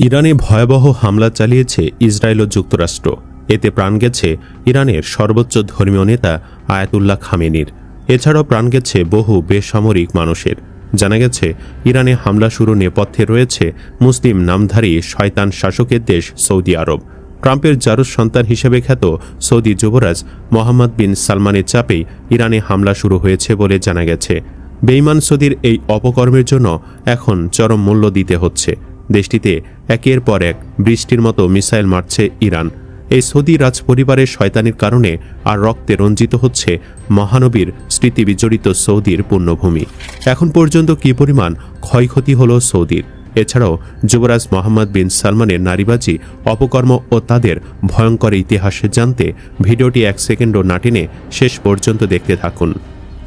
ইরানে ভয়াবহ হামলা চালিয়েছে ইসরায়েল ও যুক্তরাষ্ট্র। এতে প্রাণ গেছে ইরানের সর্বোচ্চ ধর্মীয় নেতা আয়াতুল্লাহ খামেনির। এছাড়াও প্রাণ গেছে বহু বেসামরিক মানুষের। জানা গেছে ইরানে হামলা শুরু নেপথ্যে রয়েছে মুসলিম নামধারী শয়তান শাসকের দেশ সৌদি আরব। ট্রাম্পের জারজ সন্তান হিসেবে খ্যাত সৌদি যুবরাজ মোহাম্মদ বিন সালমানের চাপেই ইরানে হামলা শুরু হয়েছে বলে জানা গেছে। বেইমান সৌদির এই অপকর্মের জন্য এখন চরম মূল্য দিতে হচ্ছে। দেশটিতে একের পর এক বৃষ্টির মতো মিসাইল মারছে ইরান। এই সৌদি রাজ পরিবারের শয়তানির কারণে আর রক্তে রঞ্জিত হচ্ছে মহানবীর স্মৃতি বিজড়িত সৌদির পুণ্যভূমি। এখন পর্যন্ত কী পরিমাণ ক্ষয়ক্ষতি হল সৌদির। এছাড়াও যুবরাজ মোহাম্মদ বিন সালমানের নারীবাজি, অপকর্ম ও তাদের ভয়ঙ্কর ইতিহাস জানতে ভিডিওটি 1 সেকেন্ডও না টেনে শেষ পর্যন্ত দেখতে থাকুন।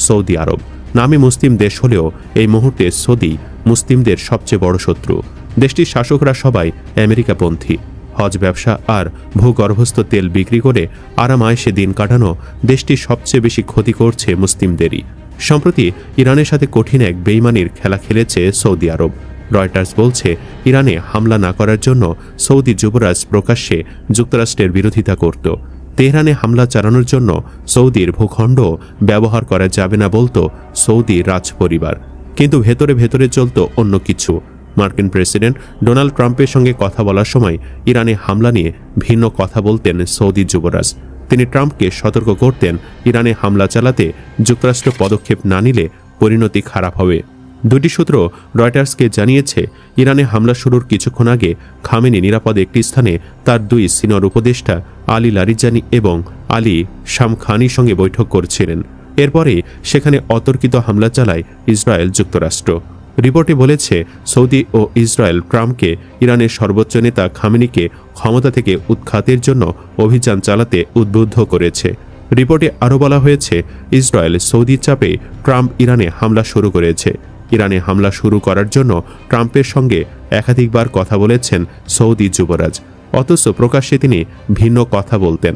সৌদি আরব নামে মুসলিম দেশ হলেও এই মুহূর্তে সৌদি মুসলিমদের সবচেয়ে বড় শত্রু। দেশটির শাসকরা সবাই আমেরিকাপন্থী। হজ ব্যবসা আর ভূগর্ভস্থ তেল বিক্রি করে আরামায়েশে দিন কাটানো দেশটির সবচেয়ে বেশি ক্ষতি করছে মুসলিমদেরই। সম্প্রতি ইরানের সাথে কঠিন এক বেইমানির খেলা খেলেছে সৌদি আরব। রয়টার্স বলছে, ইরানে হামলা না করার জন্য সৌদি যুবরাজ প্রকাশ্যে যুক্তরাষ্ট্রের বিরোধিতা করত। তেহরানে হামলা চালানোর জন্য সৌদির ভূখণ্ড ব্যবহার করা যাবে না বলত সৌদি রাজ পরিবার, কিন্তু ভেতরে ভেতরে চলত অন্য কিছু। মার্কিন প্রেসিডেন্ট ডোনাল্ড ট্রাম্পের সঙ্গে কথা বলার সময় ইরানে হামলা নিয়ে ভিন্ন কথা বলতেন সৌদি যুবরাজ। তিনি ট্রাম্পকে সতর্ক করতেন, ইরানে হামলা চালাতে যুক্তরাষ্ট্র পদক্ষেপ না নিলে পরিণতি খারাপ হবে। দুটি সূত্র রয়টার্সকে জানিয়েছে, ইরানে হামলা শুরুর কিছুক্ষণ আগে খামেনি নিরাপদ একটি স্থানে তার 2 সিনিয়র উপদেষ্টা আলী লারিজানি এবং আলী শামখানির সঙ্গে বৈঠক করছিলেন। এরপরে সেখানে অতর্কিত হামলা চালায় ইসরায়েল যুক্তরাষ্ট্র। রিপোর্টে বলেছে, সৌদি ও ইসরায়েল ট্রাম্পকে ইরানের সর্বোচ্চ নেতা খামেনিকে ক্ষমতা থেকে উৎখাতের জন্য অভিযান চালাতে উদ্বুদ্ধ করেছে। রিপোর্টে আরও বলা হয়েছে, ইসরায়েল সৌদির চাপে ট্রাম্প ইরানে হামলা শুরু করেছে। ইরানে হামলা শুরু করার জন্য ট্রাম্পের সঙ্গে একাধিকবার কথা বলেছেন সৌদি যুবরাজ, অথচ প্রকাশ্যে তিনি ভিন্ন কথা বলতেন।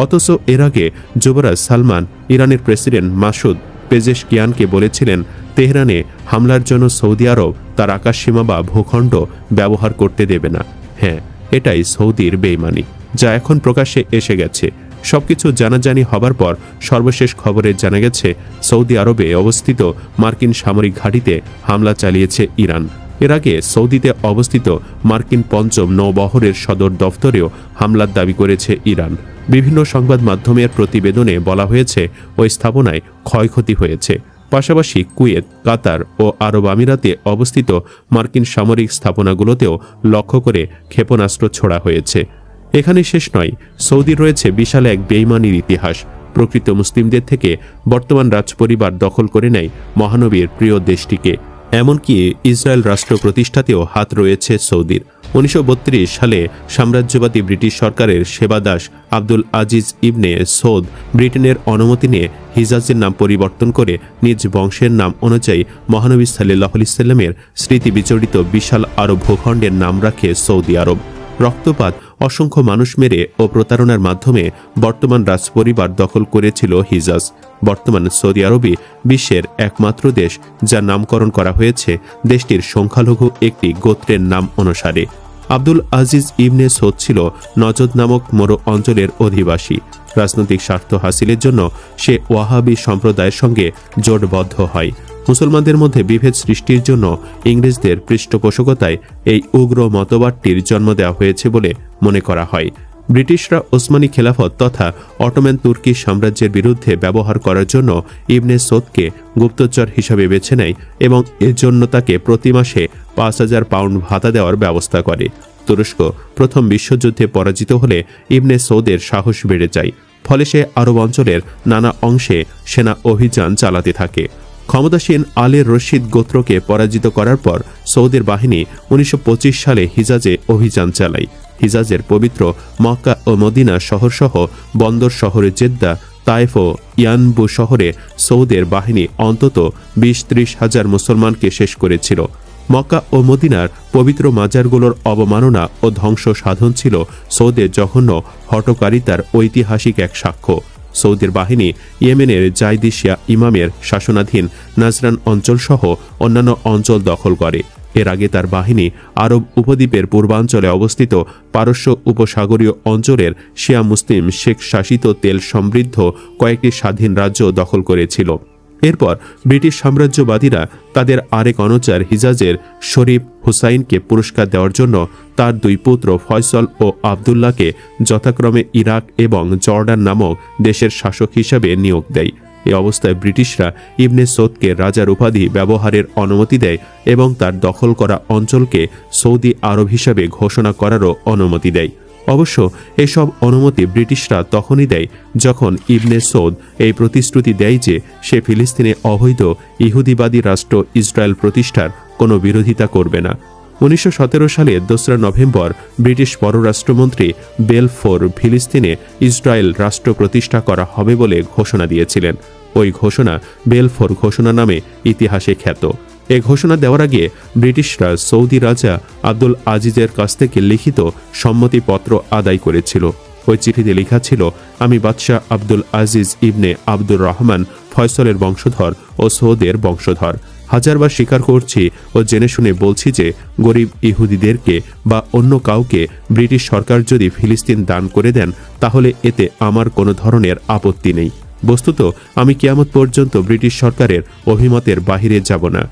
অথচ এর আগে যুবরাজ সালমান ইরানের প্রেসিডেন্ট মাসুদ পেজেশকিয়ানকে বলেছিলেন, তেহরানে হামলার জন্য সৌদি আরব তার আকাশসীমা বা ভূখণ্ড ব্যবহার করতে দেবে না। হ্যাঁ, এটাই সৌদির বেইমানি, যা এখন প্রকাশ্যে এসে গেছে। সবকিছু জানাজানি হবার পর সর্বশেষ খবরে জানা গেছে, সৌদি আরবে অবস্থিত মার্কিন সামরিক ঘাঁটিতে হামলা চালিয়েছে ইরান। এর আগে সৌদিতে অবস্থিত মার্কিন 5ম নৌবহরের সদর দফতরেও হামলার দাবি করেছে ইরান। বিভিন্ন সংবাদ মাধ্যমের প্রতিবেদনে বলা হয়েছে, ওই স্থাপনায় ক্ষয়ক্ষতি হয়েছে। পাশাপাশি কুয়েত, কাতার ও আরব আমিরাতে অবস্থিত মার্কিন সামরিক স্থাপনাগুলোতেও লক্ষ্য করে ক্ষেপণাস্ত্র ছোড়া হয়েছে। এখানে শেষ নয়, সৌদির রয়েছে বিশাল এক বেইমানির ইতিহাস। প্রকৃত মুসলিমদের থেকে বর্তমান রাজপরিবার দখল করে নেয় মহানবীর প্রিয় দেশটিকে। এমনকি ইসরায়েল রাষ্ট্র প্রতিষ্ঠাতেও হাত রয়েছে সৌদির। 1932 সালে সাম্রাজ্যবাদী ব্রিটিশ সরকারের সেবাদাস আব্দুল আজিজ ইবনে সৌদ ব্রিটেনের অনুমতি নিয়ে হিজাজের নাম পরিবর্তন করে নিজ বংশের নাম অনুযায়ী মহানবী সাল্লাল্লাহু আলাইহি সাল্লামের স্মৃতি বিজড়িত বিশাল আরব ভূখণ্ডের নাম রাখে সৌদি আরব। রক্তপাত, অসংখ্য মানুষ মেরে ও প্রতারণার মাধ্যমে বর্তমান রাজপরিবার দখল করেছিল হিজাজ। বর্তমান সৌদি আরবই বিশ্বের একমাত্র দেশ যার নামকরণ করা হয়েছে দেশটির সংখ্যালঘু একটি গোত্রের নাম অনুসারে। আব্দুল আজিজ ইবনে সৌদ ছিল নজদ নামক মরু অঞ্চলের অধিবাসী। রাজনৈতিক স্বার্থ হাসিলের জন্য সে ওয়াহাবি সম্প্রদায়ের সঙ্গে জোটবদ্ধ হয়। মুসলমানদের মধ্যে বিভেদ সৃষ্টির জন্য ইংরেজদের পৃষ্ঠপোষকতায় এই উগ্র মতবাদটির জন্ম দেওয়া হয়েছে বলে মনে করা হয়। ব্রিটিশরা ওসমানী খেলাফত তথা অটোম্যান তুর্কি সাম্রাজ্যের বিরুদ্ধে ব্যবহার করার জন্য ইবনে সৌদকে গুপ্তচর হিসাবে বেছে নেয় এবং এর জন্য তাকে প্রতি মাসে 5,000 পাউন্ড ভাতা দেওয়ার ব্যবস্থা করে। তুরস্ক প্রথম বিশ্বযুদ্ধে পরাজিত হলে ইবনে সৌদের সাহস বেড়ে যায়। ফলে সে আরব অঞ্চলের নানা অংশে সেনা অভিযান চালাতে থাকে। ক্ষমতাসীন আলের রশিদ গোত্রকে পরাজিত করার পর সৌদের বাহিনী 1925 সালে হিজাজে অভিযান চালায়। হিজাজের পবিত্র মক্কা ও মদিনা শহরসহ বন্দর শহরে জেদ্দা, তায়েফ ও ইয়ানবু শহরে সৌদের বাহিনী অন্তত 20-30 হাজার মুসলমানকে শেষ করেছিল। মক্কা ও মদিনার পবিত্র মাজারগুলোর অবমাননা ও ধ্বংস সাধন ছিল সৌদের জঘন্য হঠকারিতার ঐতিহাসিক এক সাক্ষ্য। সৌদির বাহিনী ইয়েমেনের জাইদিশিয়া ইমামের শাসনাধীন নাজরান অঞ্চলসহ অন্যান্য অঞ্চল দখল করে। এর আগে তার বাহিনী আরব উপদ্বীপের পূর্বাঞ্চলে অবস্থিত পারস্য উপসাগরীয় অঞ্চলের শিয়া মুসলিম শেখ শাসিত তেল সমৃদ্ধ কয়েকটি স্বাধীন রাজ্য দখল করেছিল। এরপর ব্রিটিশ সাম্রাজ্যবাদীরা তাদের আরেক অনুচর হিজাজের শরীফ হুসাইনকে পুরস্কার দেওয়ার জন্য তার দুই পুত্র ফয়সল ও আবদুল্লাহকে যথাক্রমে ইরাক এবং জর্ডান নামক দেশের শাসক হিসাবে নিয়োগ দেয়। এ অবস্থায় ব্রিটিশরা ইবনে সৌদকে রাজার উপাধি ব্যবহারের অনুমতি দেয় এবং তার দখল করা অঞ্চলকে সৌদি আরব হিসাবে ঘোষণা করারও অনুমতি দেয়। অবশ্য এসব অনুমতি ব্রিটিশরা তখনই দেয় যখন ইবনে সৌদ এই প্রতিশ্রুতি দেয় যে সে ফিলিস্তিনে অবৈধ ইহুদিবাদী রাষ্ট্র ইসরায়েল প্রতিষ্ঠার কোনো বিরোধিতা করবে না। 1917 সালে 2 নভেম্বর ব্রিটিশ পররাষ্ট্রমন্ত্রী বেলফোর ফিলিস্তিনে ইসরায়েল রাষ্ট্র প্রতিষ্ঠা করা হবে বলে ঘোষণা দিয়েছিলেন। ওই ঘোষণা বেলফোর ঘোষণা নামে ইতিহাসে খ্যাত। এ ঘোষণা দেওয়ার আগে ব্রিটিশরা সৌদি রাজা আব্দুল আজিজের কাছ থেকে লিখিত সম্মতিপত্র আদায় করেছিল। ওই চিঠিতে লেখা ছিল, আমি বাদশাহ আব্দুল আজিজ ইবনে আব্দুর রহমান ফয়সলের বংশধর ও সৌদের বংশধর। হাজারবার স্বীকার করছি ও জেনে শুনে বলছি যে গরিব ইহুদিদেরকে বা অন্য কাউকে ব্রিটিশ সরকার যদি ফিলিস্তিন দান করে দেন তাহলে এতে আমার কোনো ধরনের আপত্তি নেই। বস্তুত আমি কিয়ামত পর্যন্ত ব্রিটিশ সরকারের অভিমতের বাহিরে যাব না।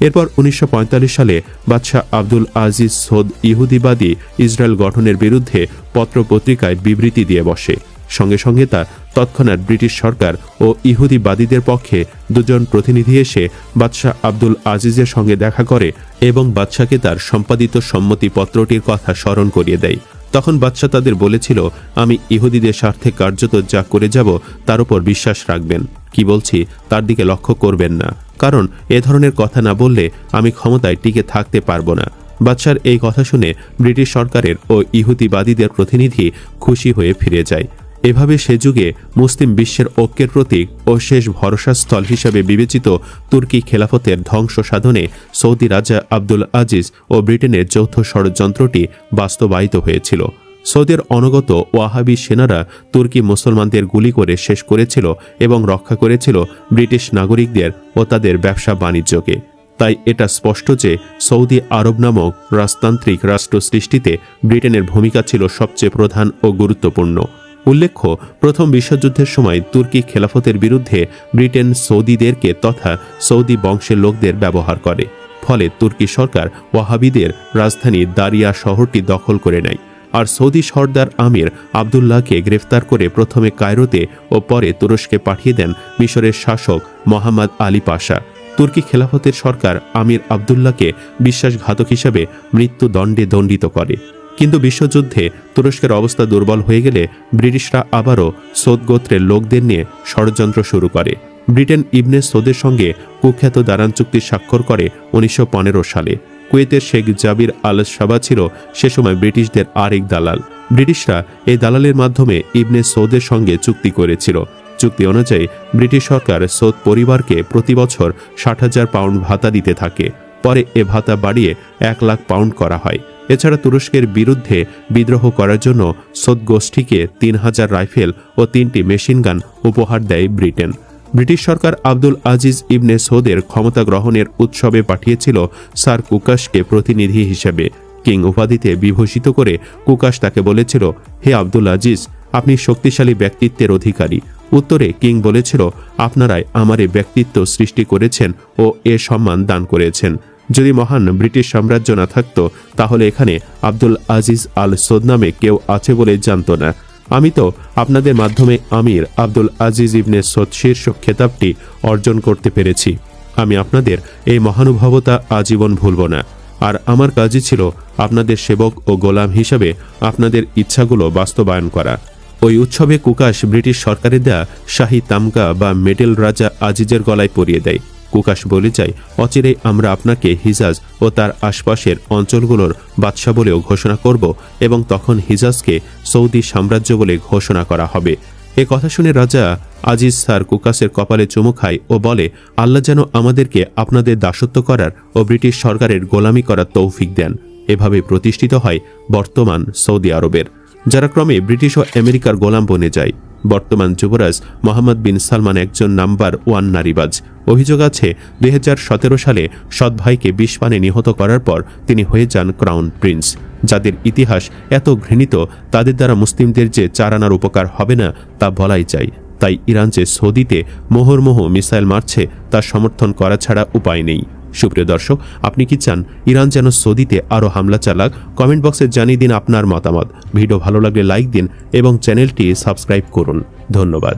এরপর 1945 সালে বাদশাহ আব্দুল আজিজ সৌদ ইহুদিবাদী ইসরায়েল গঠনের বিরুদ্ধে পত্রপত্রিকায় বিবৃতি দিয়ে বসে। সঙ্গে সঙ্গে তা তৎক্ষণাৎ ব্রিটিশ সরকার ও ইহুদিবাদীদের পক্ষে দুজন প্রতিনিধি এসে বাদশাহ আব্দুল আজিজের সঙ্গে দেখা করে এবং বাদশাকে তার সম্পাদিত সম্মতিপত্রটির কথা স্মরণ করিয়ে দেয়। তখন বাদশাহ তাদের বলেছিল, আমি ইহুদিদের স্বার্থে কার্যত যা করে যাব তার উপর বিশ্বাস রাখবেন। কি বলছি তার দিকে লক্ষ্য করবেন না, কারণ এ ধরনের কথা না বললে আমি ক্ষমতায় টিকে থাকতে পারবো না। বাদশার এই কথা শুনে ব্রিটিশ সরকারের ও ইহুদিবাদীদের প্রতিনিধি খুশি হয়ে ফিরে যায়। এভাবে সে যুগে মুসলিম বিশ্বের ঐক্যের প্রতীক ও শেষ ভরসাস্থল হিসাবে বিবেচিত তুর্কি খেলাফতের ধ্বংস সাধনে সৌদি রাজা আব্দুল আজিজ ও ব্রিটেনের যৌথ ষড়যন্ত্রটি বাস্তবায়িত হয়েছিল। সৌদের অনগত ওয়াহাবি সেনারা তুর্কি মুসলমানদের গুলি করে শেষ করেছিল এবং রক্ষা করেছিল ব্রিটিশ নাগরিকদের ও তাদের ব্যবসা বাণিজ্যকে। তাই এটা স্পষ্ট যে সৌদি আরব নামক রাজতান্ত্রিক রাষ্ট্র সৃষ্টিতে ব্রিটেনের ভূমিকা ছিল সবচেয়ে প্রধান ও গুরুত্বপূর্ণ। উল্লেখ্য, প্রথম বিশ্বযুদ্ধের সময় তুর্কি খেলাফতের বিরুদ্ধে ব্রিটেন সৌদিদেরকে তথা সৌদি বংশের লোকদের ব্যবহার করে। ফলে তুর্কি সরকার ওয়াহাবিদের রাজধানী দারিয়া শহরটি দখল করে নেয় আর সৌদি সর্দার আমির আবদুল্লাহকে গ্রেফতার করে প্রথমে কায়রোতে ও পরে তুরস্কে পাঠিয়ে দেন মিশরের শাসক মোহাম্মদ আলী পাশা। তুর্কি খেলাফতের সরকার আমির আবদুল্লাহকে বিশ্বাসঘাতক হিসেবে মৃত্যুদণ্ডে দণ্ডিত করে। কিন্তু বিশ্বযুদ্ধে তুরস্কের অবস্থা দুর্বল হয়ে গেলে ব্রিটিশরা আবারও সৌদ গোত্রের লোকদের নিয়ে ষড়যন্ত্র শুরু করে। ব্রিটেন ইবনে সৌদের সঙ্গে কুখ্যাত দারান চুক্তি স্বাক্ষর করে 1915 সালে। কুয়েতের শেখ জাবির আল সাবা ছিল সে সময় ব্রিটিশদের আরেক দালাল। ব্রিটিশরা এই দালালের মাধ্যমে ইবনে সৌদের সঙ্গে চুক্তি করেছিল। চুক্তি অনুযায়ী ব্রিটিশ সরকার সৌদ পরিবারকে প্রতি বছর 60,000 পাউন্ড ভাতা দিতে থাকে। পরে এ ভাতা বাড়িয়ে 1 লাখ পাউন্ড করা হয়। এছাড়া তুরস্কের বিরুদ্ধে বিদ্রোহ করার জন্য সৌদ গোষ্ঠীকে 3000 রাইফেল ও 3টি মেশিনগান উপহার দেয় ব্রিটেন। ব্রিটিশ সরকার আব্দুল আজিজ ইবনে সৌদের ক্ষমতা গ্রহণের উৎসবে পাঠিয়েছিল স্যার কুকাসকে প্রতিনিধি হিসেবে। কিং উপাধিতে বিভূষিত করে কুকাস তাকে বলেছিল, হে আব্দুল আজিজ, আপনি শক্তিশালী ব্যক্তিত্বের অধিকারী। উত্তরে কিং বলেছিল, আপনারাই আমার এই ব্যক্তিত্ব সৃষ্টি করেছেন ও এ সম্মান দান করেছেন। যদি মহান ব্রিটিশ সাম্রাজ্য না থাকত তাহলে এখানে আব্দুল আজিজ আল সৌদ নামে কেউ আছে বলে জানত না। আমি তো আপনাদের মাধ্যমে আমির আব্দুল আজিজ ইবনে সৌদ শীর্ষক খেতাবটি অর্জন করতে পেরেছি। আমি আপনাদের এই মহানুভবতা আজীবন ভুলব না। আর আমার কাজই ছিল আপনাদের সেবক ও গোলাম হিসাবে আপনাদের ইচ্ছাগুলো বাস্তবায়ন করা। ওই উৎসবে কুকাস ব্রিটিশ সরকারের দেয়া শাহী তামগা বা মেডেল রাজা আজিজের গলায় পরিয়ে দেয়। কুকাস বলে যায়, অচিরেই আমরা আপনাকে হিজাজ ও তার আশপাশের অঞ্চলগুলোর বাদশা বলেও ঘোষণা করব এবং তখন হিজাজকে সৌদি সাম্রাজ্য বলে ঘোষণা করা হবে। এ কথা শুনে রাজা আজিজ স্যার কুকাসের কপালে চুমু খায় ও বলে, আল্লাহ যেন আমাদেরকে আপনাদের দাসত্ব করার ও ব্রিটিশ সরকারের গোলামি করার তৌফিক দেন। এভাবে প্রতিষ্ঠিত হয় বর্তমান সৌদি আরবের, যারা ক্রমে ব্রিটিশ ও আমেরিকার গোলাম বনে যায়। বর্তমান যুবরাজ মোহাম্মদ বিন সালমান একজন নাম্বার 1 নারীবাজ। অভিযোগ আছে 2017 সালে সৎ ভাইকে বিষ পানে নিহত করার পর তিনি হয়ে যান ক্রাউন প্রিন্স। যাদের ইতিহাস এত ঘৃণিত, তাদের দ্বারা মুসলিমদের যে 4 আনার উপকার হবে না তা বলাই যায়। তাই ইরান যে সৌদিতে মোহরমোহ মিসাইল মারছে তা সমর্থন করা ছাড়া উপায় নেই। সুপ্রিয় দর্শক, আপনি কি চান ইরান যেন সৌদিতে আরও হামলা চালাক? কমেন্ট বক্সে জানিয়ে দিন আপনার মতামত। ভিডিও ভালো লাগলে লাইক দিন এবং চ্যানেলটি সাবস্ক্রাইব করুন। ধন্যবাদ।